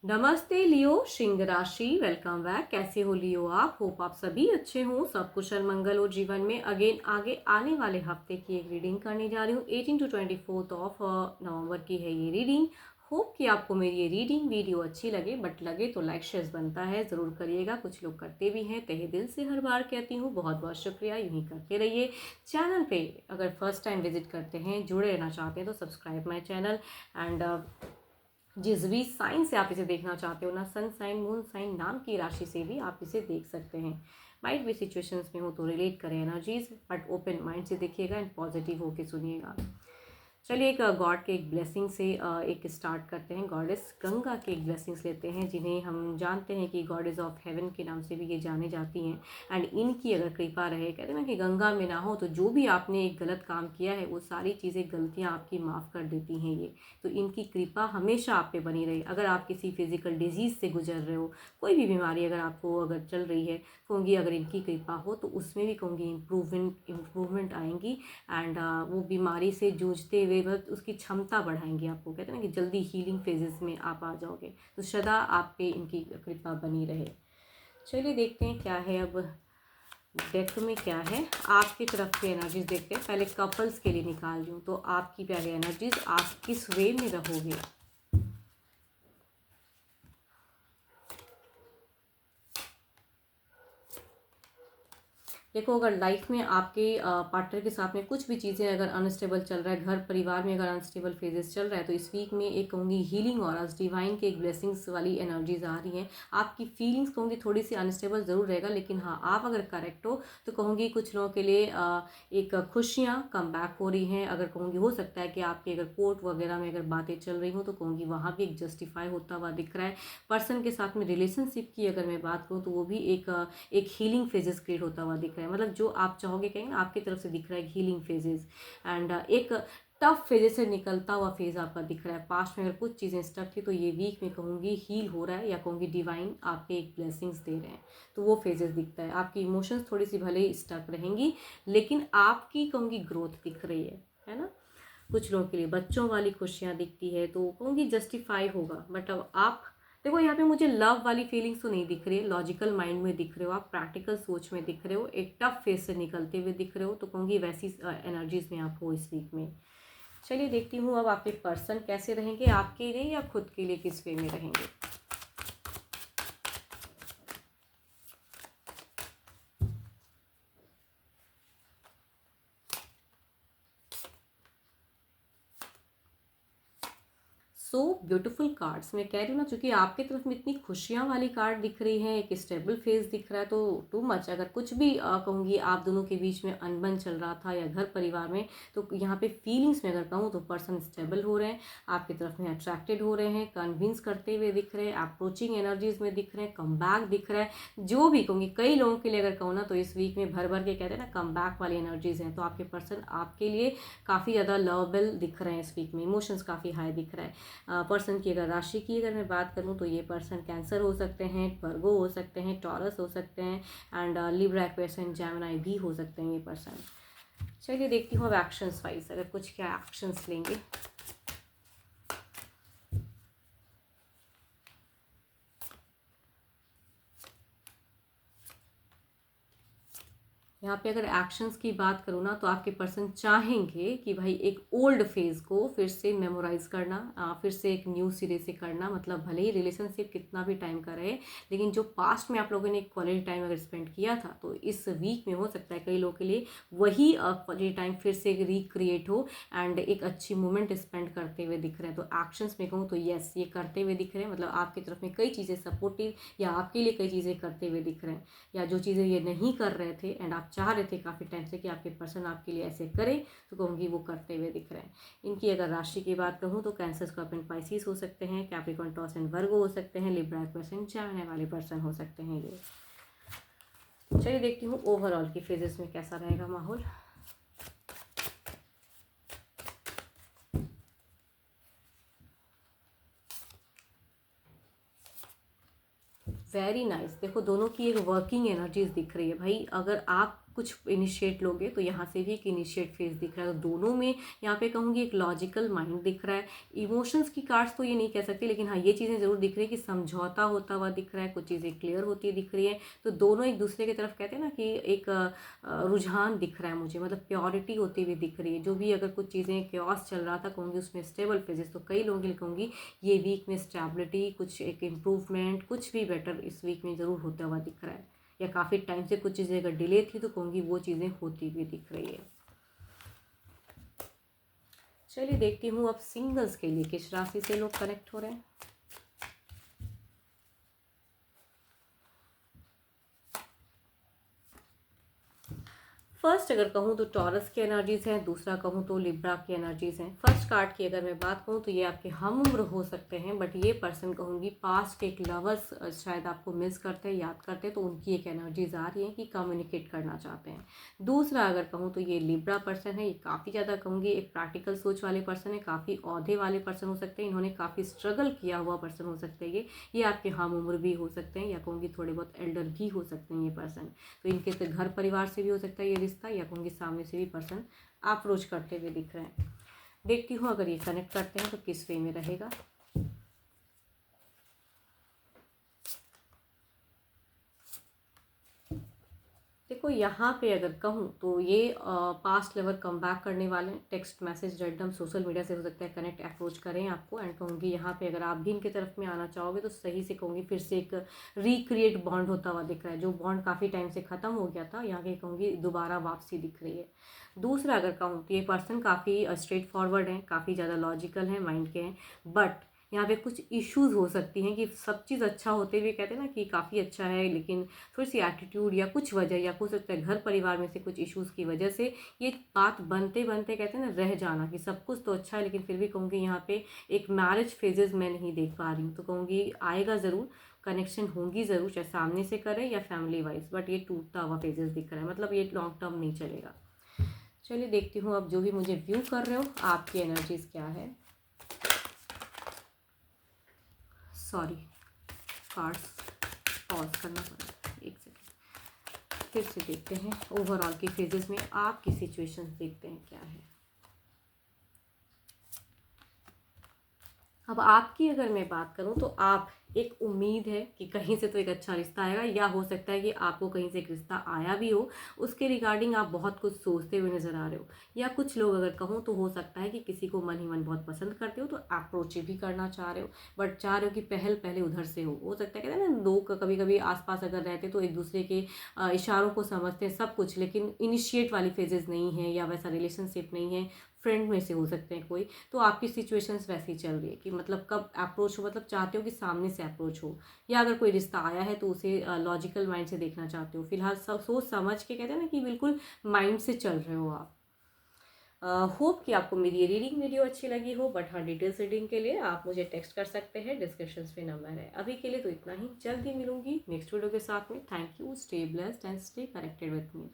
नमस्ते लियो, सिंह राशि। Welcome back. कैसे हो लियो आप? होप आप सभी अच्छे हो, सब कुशल मंगल हो जीवन में। अगेन आगे आने वाले हफ्ते की एक रीडिंग करने जा रही हूँ। 18 to 24 ऑफ नवंबर की है ये रीडिंग। होप कि आपको मेरी ये रीडिंग वीडियो अच्छी लगे, बट लगे तो लाइक शेयर बनता है, ज़रूर करिएगा। कुछ लोग करते भी हैं, तहे दिल से हर बार कहती हूँ बहुत बहुत शुक्रिया। यूँ ही करते रहिए। चैनल पे अगर फर्स्ट टाइम विजिट करते हैं, जुड़े रहना चाहते हैं तो सब्सक्राइब माई चैनल। एंड जिस भी साइन से आप इसे देखना चाहते हो ना, सन साइन, मून साइन, नाम की राशि से भी आप इसे देख सकते हैं। माइट भी सिचुएशंस में हो तो रिलेट करें एनर्जीज, बट ओपन माइंड से देखिएगा एंड पॉजिटिव होके सुनिएगा। चलिए एक गॉड के एक ब्लेसिंग से एक स्टार्ट करते हैं। गॉडेस गंगा के एक ब्लेसिंग्स लेते हैं, जिन्हें हम जानते हैं कि गॉडेस ऑफ हेवन के नाम से भी ये जाने जाती हैं। एंड इनकी अगर कृपा रहे, कहते हैं ना कि गंगा में ना हो तो जो भी आपने एक गलत काम किया है वो सारी चीज़ें, गलतियाँ आपकी माफ़ कर देती हैं ये। तो इनकी कृपा हमेशा आप पे बनी रहे। अगर आप किसी फिजिकल डिजीज़ से गुजर रहे हो, कोई भी बीमारी अगर आपको अगर चल रही है, कहूँगी अगर इनकी कृपा हो तो उसमें भी कहूँगी इम्प्रूवमेंट आएंगी। एंड वो बीमारी से जूझते हुए बस उसकी क्षमता बढ़ाएंगे आपको। कहते हैं ना कि जल्दी हीलिंग फेजेस में आप आ जाओगे। तो सदा आप पे इनकी कृपा बनी रहे। चलिए देखते हैं क्या है अब डेक में, क्या है आपकी तरफ की एनर्जीज। देखते हैं, पहले कपल्स के लिए निकाल रही हूँ तो आपकी प्यारी एनर्जीज, आप किस वे में रहोगे। देखो, अगर लाइफ में आपके पार्टनर के साथ में कुछ भी चीज़ें अगर अनस्टेबल चल रहा है, घर परिवार में अगर अनस्टेबल फेजेस चल रहा है, तो इस वीक में एक कहूँगी हीलिंग और डिवाइन के एक ब्लेसिंग्स वाली एनर्जीज आ रही हैं। आपकी फीलिंग्स कहूँगी थोड़ी सी अनस्टेबल ज़रूर रहेगा, लेकिन हाँ, आप अगर करेक्ट हो तो कहूँगी कुछ लोगों के लिए एक खुशियाँ कम बैक हो रही हैं। अगर कहूँगी हो सकता है कि आपके अगर कोर्ट वगैरह में अगर बातें चल रही हो तो कहूँगी वहाँ भी एक जस्टिफाई होता हुआ दिख रहा है। पर्सन के साथ में रिलेशनशिप की अगर मैं बात करूँ तो वो भी एक हीलिंग फेजेस क्रिएट होता हुआ दिख रहा है। मतलब जो आप चाहोगे, कहेंगे ना, आपकी तरफ से दिख रहा है हीलिंग फेजेस। एंड एक टफ फेजेस से निकलता हुआ फेज आपका दिख रहा है। पास्ट में अगर कुछ चीज़ें स्टक थी तो ये वीक में कहूँगी हील हो रहा है, या कहूँगी डिवाइन आपके एक ब्लेसिंग्स दे रहे हैं। तो वो फेजेस दिखता है। आपकी इमोशंस थोड़ी सी भले ही स्टक रहेंगी, लेकिन आपकी कहूँगी ग्रोथ दिख रही है ना। कुछ लोगों के लिए बच्चों वाली खुशियाँ दिखती है तो कहूँगी जस्टिफाई होगा। बट अब आप देखो, यहाँ पे मुझे लव वाली फीलिंग्स तो नहीं दिख रही है। लॉजिकल माइंड में दिख रहे हो आप, प्रैक्टिकल सोच में दिख रहे हो, एक टफ फेस से निकलते हुए दिख रहे हो। तो कहूँगी वैसी एनर्जीज में आप हो इस वीक में। चलिए देखती हूँ अब आपके पर्सन कैसे रहेंगे, आपके लिए या खुद के लिए किस वे में रहेंगे। सो ब्यूटीफुल कार्ड्स, मैं कह रही हूँ ना, चूंकि आपकी तरफ में इतनी खुशियाँ वाली कार्ड दिख रही है, एक स्टेबल फेस दिख रहा है, तो टू मच। अगर कुछ भी कहूँगी आप दोनों के बीच में अनबन चल रहा था या घर परिवार में, तो यहाँ पे फीलिंग्स में अगर कहूँ तो पर्सन स्टेबल हो रहे हैं, आपकी तरफ में अट्रैक्टेड हो रहे हैं, कन्विंस करते हुए दिख रहे हैं, अप्रोचिंग एनर्जीज में दिख रहे हैं, कम बैक दिख रहा है। जो भी कहूँगी, कई लोगों के लिए अगर कहूँ ना तो इस वीक में भर भर के कहते हैं ना कम बैक वाली एनर्जीज हैं। तो आपके पर्सन आपके लिए काफ़ी ज़्यादा लवेबल दिख रहे हैं इस वीक में। इमोशंस काफ़ी हाई दिख रहा है। पर्सन की अगर राशि की अगर मैं बात करूँ तो ये पर्सन कैंसर हो सकते हैं, वर्गो हो सकते हैं, टॉरस हो सकते हैं, एंड लिब्रा, एक्वेरियस, जेमिनी भी हो सकते हैं ये पर्सन। चलिए देखती हूँ अब एक्शंस वाइज अगर कुछ क्या एक्शंस लेंगे। यहाँ पे अगर एक्शंस की बात करूँ ना तो आपके पर्सन चाहेंगे कि भाई एक ओल्ड फेज को फिर से मेमोराइज करना, फिर से एक न्यू सिरे से करना। मतलब भले ही रिलेशनशिप कितना भी टाइम का रहे, लेकिन जो पास्ट में आप लोगों ने एक क्वालिटी टाइम अगर स्पेंड किया था तो इस वीक में हो सकता है कई लोगों के लिए वही क्वालिटी टाइम फिर से रिक्रिएट हो एंड एक अच्छी मोमेंट स्पेंड करते हुए दिख रहे हैं। तो एक्शंस में कहूँ तो यस, ये करते हुए दिख रहे हैं। मतलब आपकी तरफ में कई चीज़ें सपोर्टिव या आपके लिए कई चीज़ें करते हुए दिख रहे हैं, या जो चीज़ें ये नहीं कर रहे थे एंड आप चाह रहे थे काफ़ी टाइम से कि आपके पर्सन आपके लिए ऐसे करे, तो कहूँगी वो करते हुए दिख रहे हैं। इनकी अगर राशि की बात कहूँ तो कैंसर, स्कॉर्पियन, पाइसिस हो सकते हैं, कैप्रिकॉर्न, टॉरस एंड वर्गो हो सकते हैं, लिब्रा, एक्वेरियस, जेमिनी वाले पर्सन हो सकते हैं ये। चलिए देखती हूँ ओवरऑल की फेजेस में कैसा रहेगा माहौल। Very nice. देखो, दोनों की एक वर्किंग एनर्जीज दिख रही है भाई। अगर आप कुछ इनिशिएट लोगे तो यहाँ से भी एक इनिशिएट फेज दिख रहा है। तो दोनों में यहाँ पे कहूँगी एक लॉजिकल माइंड दिख रहा है। इमोशंस की कार्ड्स तो ये नहीं कह सकती, लेकिन हाँ ये चीज़ें ज़रूर दिख रही है कि समझौता होता हुआ दिख रहा है, कुछ चीज़ें क्लियर होती दिख रही है। तो दोनों एक दूसरे की तरफ कहते हैं ना कि एक रुझान दिख रहा है मुझे, मतलब प्योरिटी होती हुई दिख रही है। जो भी अगर कुछ चीज़ें क्योस चल रहा था कहूँगी उसमें स्टेबल फेजेस, तो कई लोगों के लिए कहूँगी ये वीक में स्टेबिलिटी, कुछ एक इम्प्रूवमेंट, कुछ भी बेटर इस वीक में ज़रूर होता हुआ दिख रहा है। या काफ़ी टाइम से कुछ चीज़ें अगर डिले थी तो कहूँगी वो चीज़ें होती हुई दिख रही है। चलिए देखती हूँ अब सिंगल्स के लिए किस राशि से लोग कनेक्ट हो रहे हैं। फर्स्ट अगर कहूँ तो टॉरस की एनर्जीज हैं, दूसरा कहूँ तो लिब्रा की एनर्जीज हैं। फर्स्ट कार्ड की अगर मैं बात कहूँ तो ये आपके हम उम्र हो सकते हैं, बट ये पर्सन कहूँगी पास्ट के एक लवर्स शायद आपको मिस करते हैं, याद करते हैं, तो उनकी एक एनर्जीज आ रही है कि कम्युनिकेट करना चाहते हैं। दूसरा अगर कहूँ तो ये लिब्रा पर्सन है, ये काफ़ी ज़्यादा कहूँगी एक प्रैक्टिकल सोच वाले पर्सन है, काफ़ी औहदे वाले पर्सन हो सकते हैं, इन्होंने काफ़ी स्ट्रगल किया हुआ पर्सन हो सकते हैं। ये आपके हम उम्र भी हो सकते हैं, या कहूँगी थोड़े बहुत एल्डर भी हो सकते हैं ये पर्सन। तो इनके से घर परिवार से भी हो सकता है ये रिश्ता, या कहूँगी सामने से भी पर्सन अप्रोच करते हुए दिख रहे हैं। देखती हूँ अगर ये कनेक्ट करते हैं तो किस वे में रहेगा। देखो यहाँ पे अगर कहूँ तो ये पास्ट लेवल कम बैक करने वाले हैं। Text message random social media से हो सकता है कनेक्ट अप्रोच करें आपको। एंड कहूँगी यहाँ पे अगर आप भी इनके तरफ में आना चाहोगे तो सही से कहूँगी फिर से एक रिक्रिएट बॉन्ड होता हुआ दिख रहा है। जो बॉन्ड काफ़ी टाइम से ख़त्म हो गया था, यहाँ के कहूँगी दोबारा वापसी दिख रही है। दूसरा अगर कहूँ तो ये पर्सन काफ़ी स्ट्रेट फॉरवर्ड हैं, काफ़ी ज़्यादा लॉजिकल हैं, माइंड के हैं, बट यहाँ पे कुछ इश्यूज हो सकती हैं कि सब चीज़ अच्छा होते हुए कहते हैं ना कि काफ़ी अच्छा है, लेकिन थोड़ी सी एटीट्यूड या कुछ वजह, या हो सकता है घर परिवार में से कुछ इश्यूज़ की वजह से ये बात बनते बनते कहते हैं ना रह जाना कि सब कुछ तो अच्छा है, लेकिन फिर भी कहूँगी यहाँ पे एक मैरिज फेजेस मैं नहीं देख पा रही हूँ। तो कहूँगी आएगा ज़रूर, कनेक्शन होंगी ज़रूर, चाहे सामने से करें या फैमिली वाइज, बट ये टूटता हुआ फेजेस दिख रहा है, मतलब ये लॉन्ग टर्म नहीं चलेगा। चलिए देखती हूँ अब जो भी मुझे व्यू कर रहे हो आपकी एनर्जीज क्या है। सॉरी, कार्ड्स पॉज करना पड़ा, एक सेकेंड। फिर से देखते हैं ओवरऑल की फेजेस में आपकी सिचुएशन, देखते हैं क्या है। अब आपकी अगर मैं बात करूं तो आप एक उम्मीद है कि कहीं से तो एक अच्छा रिश्ता आएगा, या हो सकता है कि आपको कहीं से एक रिश्ता आया भी हो, उसके रिगार्डिंग आप बहुत कुछ सोचते हुए नजर आ रहे हो। या कुछ लोग अगर कहूँ तो हो सकता है कि किसी को मन ही मन बहुत पसंद करते हो तो अप्रोच भी करना चाह रहे हो, बट चाह रहे हो कि पहल पहले उधर से हो सकता है। कहते हैं ना लोग कभी कभी आसपास अगर रहते तो एक दूसरे के इशारों को समझते हैं सब कुछ, लेकिन इनिशिएट वाली फेजेस नहीं है या वैसा रिलेशनशिप नहीं है, फ्रेंड में से हो सकते हैं कोई। तो आपकी सिचुएशंस वैसी चल रही है कि मतलब कब अप्रोच हो, मतलब चाहते हो कि सामने से अप्रोच हो, या अगर कोई रिश्ता आया है तो उसे लॉजिकल माइंड से देखना चाहते हो। फिलहाल सब सोच समझ के कहते हैं ना कि बिल्कुल माइंड से चल रहे हो आप। होप कि आपको मेरी ये रीडिंग वीडियो अच्छी लगी हो, बट हाँ डिटेल्स रीडिंग के लिए आप मुझे टेक्स्ट कर सकते हैं, डिस्क्रिप्शन में नंबर है। अभी के लिए तो इतना ही, जल्दी मिलूंगी नेक्स्ट वीडियो के साथ में। Thank you, stay blessed and stay connected with me.